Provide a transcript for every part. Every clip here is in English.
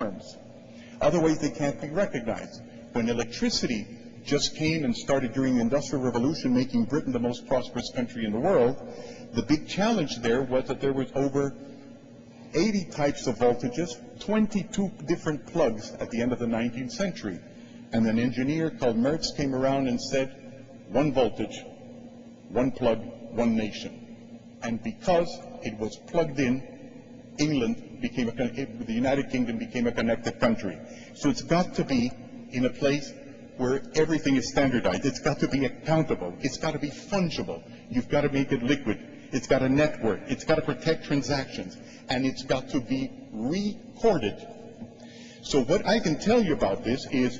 terms. Otherwise, they can't be recognized. When electricity just came and started during the Industrial Revolution, making Britain the most prosperous country in the world, the big challenge there was that there was over 80 types of voltages, 22 different plugs at the end of the 19th century. And an engineer called Mertz came around and said, one voltage, one plug, one nation. And because it was plugged in, the United Kingdom became a connected country. So it's got to be in a place where everything is standardized. It's got to be accountable. It's got to be fungible. You've got to make it liquid. It's got to network. It's got to protect transactions. And it's got to be recorded. So what I can tell you about this is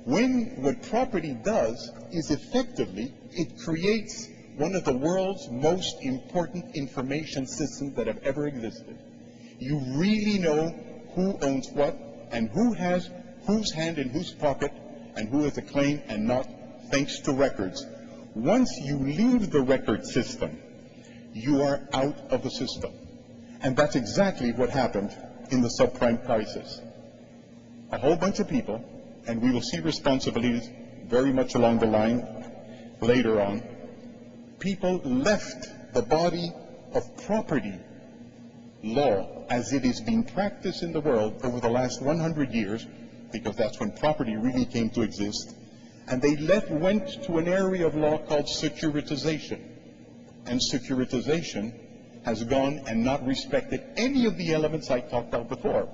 what property does is effectively it creates one of the world's most important information systems that have ever existed. You really know who owns what and who has whose hand in whose pocket and who has a claim and not, thanks to records. Once you leave the record system, you are out of the system. And that's exactly what happened in the subprime crisis. A whole bunch of people, and we will see responsibilities very much along the line later on, people left the body of property law as it is being practiced in the world over the last 100 years, because that's when property really came to exist, and they went to an area of law called securitization. And securitization has gone and not respected any of the elements I talked about before.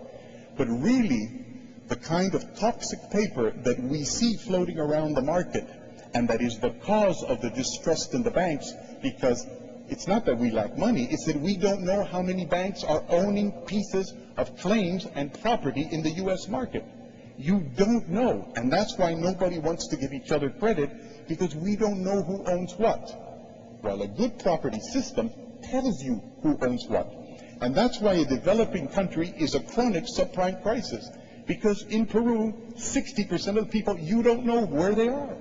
But really, the kind of toxic paper that we see floating around the market, and that is the cause of the distrust in the banks, because it's not that we lack money, it's that we don't know how many banks are owning pieces of claims and property in the U.S. market. You don't know, and that's why nobody wants to give each other credit, because we don't know who owns what. Well, a good property system tells you who owns what. And that's why a developing country is a chronic subprime crisis, because in Peru, 60% of the people, you don't know where they are.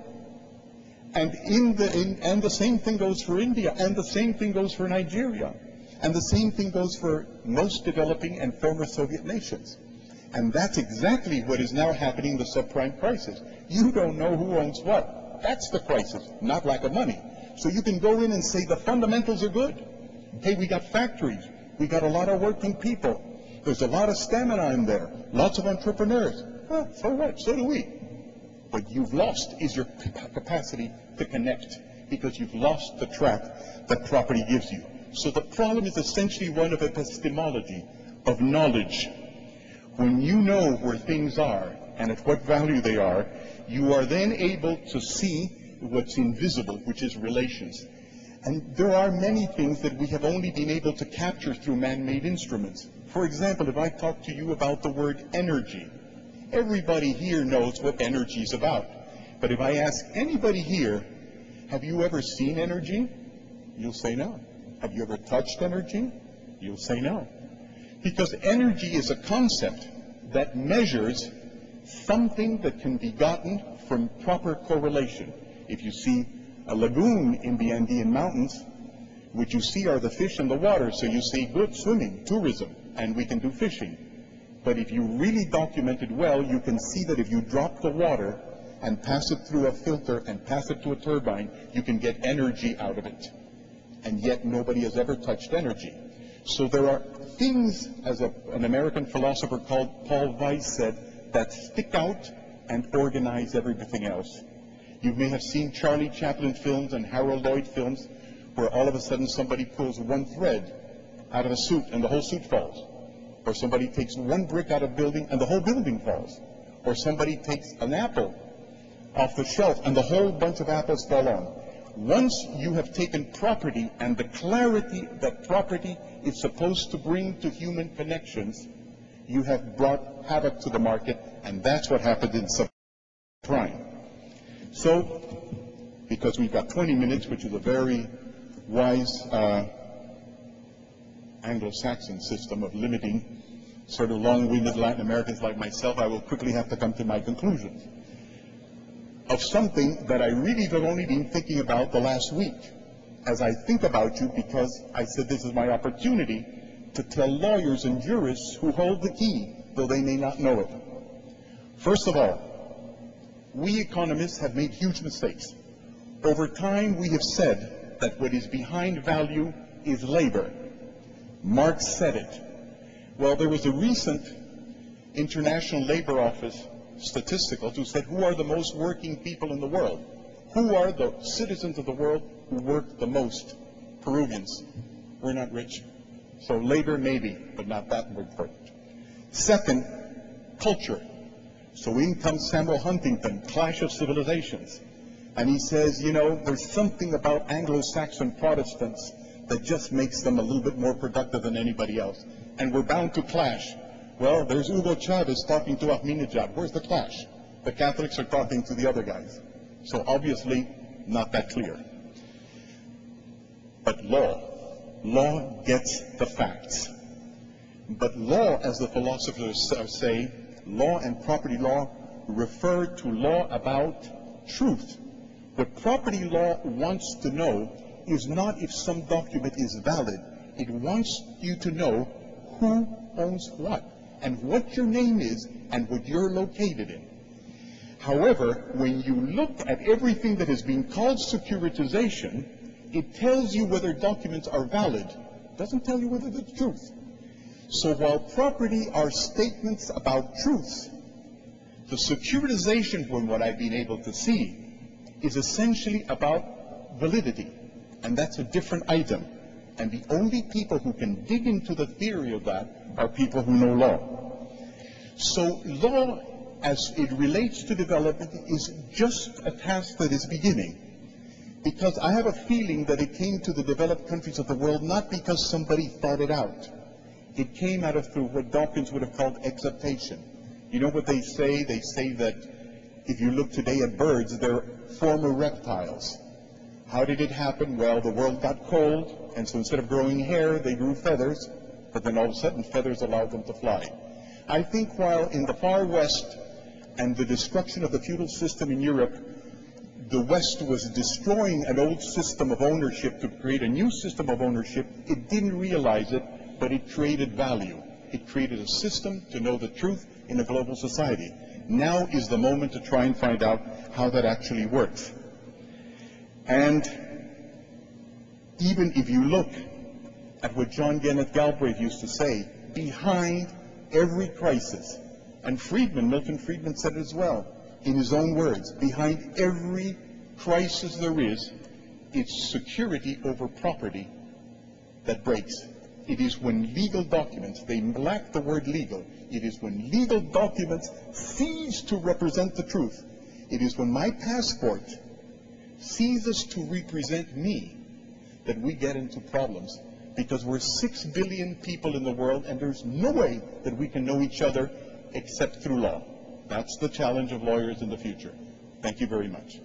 And and the same thing goes for India, and the same thing goes for Nigeria, and the same thing goes for most developing and former Soviet nations. And that's exactly what is now happening in the subprime crisis. You don't know who owns what. That's the crisis, not lack of money. So you can go in and say the fundamentals are good. Hey, we got factories. We got a lot of working people. There's a lot of stamina in there. Lots of entrepreneurs. Well, so what? So do we. What you've lost is your capacity to connect, because you've lost the track that property gives you. So the problem is essentially one of epistemology, of knowledge. When you know where things are and at what value they are, you are then able to see what's invisible, which is relations. And there are many things that we have only been able to capture through man-made instruments. For example, if I talk to you about the word energy, everybody here knows what energy is about. But if I ask anybody here, have you ever seen energy? You'll say no. Have you ever touched energy? You'll say no. Because energy is a concept that measures something that can be gotten from proper correlation. If you see a lagoon in the Andean mountains, what you see are the fish in the water, so you see good swimming, tourism, and we can do fishing. But if you really document it well, you can see that if you drop the water and pass it through a filter and pass it to a turbine, you can get energy out of it. And yet nobody has ever touched energy. So there are things, as an American philosopher called Paul Weiss said, that stick out and organize everything else. You may have seen Charlie Chaplin films and Harold Lloyd films where all of a sudden somebody pulls one thread out of a suit and the whole suit falls. Or somebody takes one brick out of a building and the whole building falls. Or somebody takes an apple off the shelf and the whole bunch of apples fall on. Once you have taken property and the clarity that property is supposed to bring to human connections, you have brought havoc to the market, and that's what happened in subprime. So, because we've got 20 minutes, which is a very wise Anglo-Saxon system of limiting sort of long-winded Latin Americans like myself, I will quickly have to come to my conclusions of something that I really have only been thinking about the last week, as I think about you, because I said this is my opportunity to tell lawyers and jurists who hold the key though they may not know it. First of all, we economists have made huge mistakes. Over time, we have said that what is behind value is labor. Marx said it. Well, there was a recent International Labor Office statistical who said, who are the most working people in the world? Who are the citizens of the world who work the most? Peruvians. We're not rich. So labor maybe, but not that important. Second, culture. So in comes Samuel Huntington, Clash of Civilizations. And he says, you know, there's something about Anglo-Saxon Protestants that just makes them a little bit more productive than anybody else. And we're bound to clash. Well, there's Hugo Chavez talking to Ahmadinejad. Where's the clash? The Catholics are talking to the other guys. So obviously, not that clear. But law gets the facts. But law, as the philosophers say, law and property law refer to law about truth. What property law wants to know is not if some document is valid. It wants you to know who owns what, and what your name is, and what you're located in. However, when you look at everything that is being called securitization, it tells you whether documents are valid. It doesn't tell you whether it's truth. So while property are statements about truth, the securitization, from what I've been able to see, is essentially about validity. And that's a different item. And the only people who can dig into the theory of that are people who know law. So law, as it relates to development, is just a task that is beginning. Because I have a feeling that it came to the developed countries of the world not because somebody thought it out. It came out of through what Dawkins would have called acceptation. You know what they say? They say that if you look today at birds, they're former reptiles. How did it happen? Well, the world got cold, and so instead of growing hair, they grew feathers, but then all of a sudden feathers allowed them to fly. I think while in the far west and the destruction of the feudal system in Europe, the West was destroying an old system of ownership to create a new system of ownership. It didn't realize it, but it created value. It created a system to know the truth in a global society. Now is the moment to try and find out how that actually works. And even if you look at what John Kenneth Galbraith used to say, behind every crisis, and Milton Friedman said it as well, in his own words, behind every crisis there is, it's security over property that breaks. It is when legal documents, they lack the word legal, it is when legal documents cease to represent the truth. It is when my passport ceases to represent me that we get into problems, because we're 6 billion people in the world and there's no way that we can know each other except through law. That's the challenge of lawyers in the future. Thank you very much.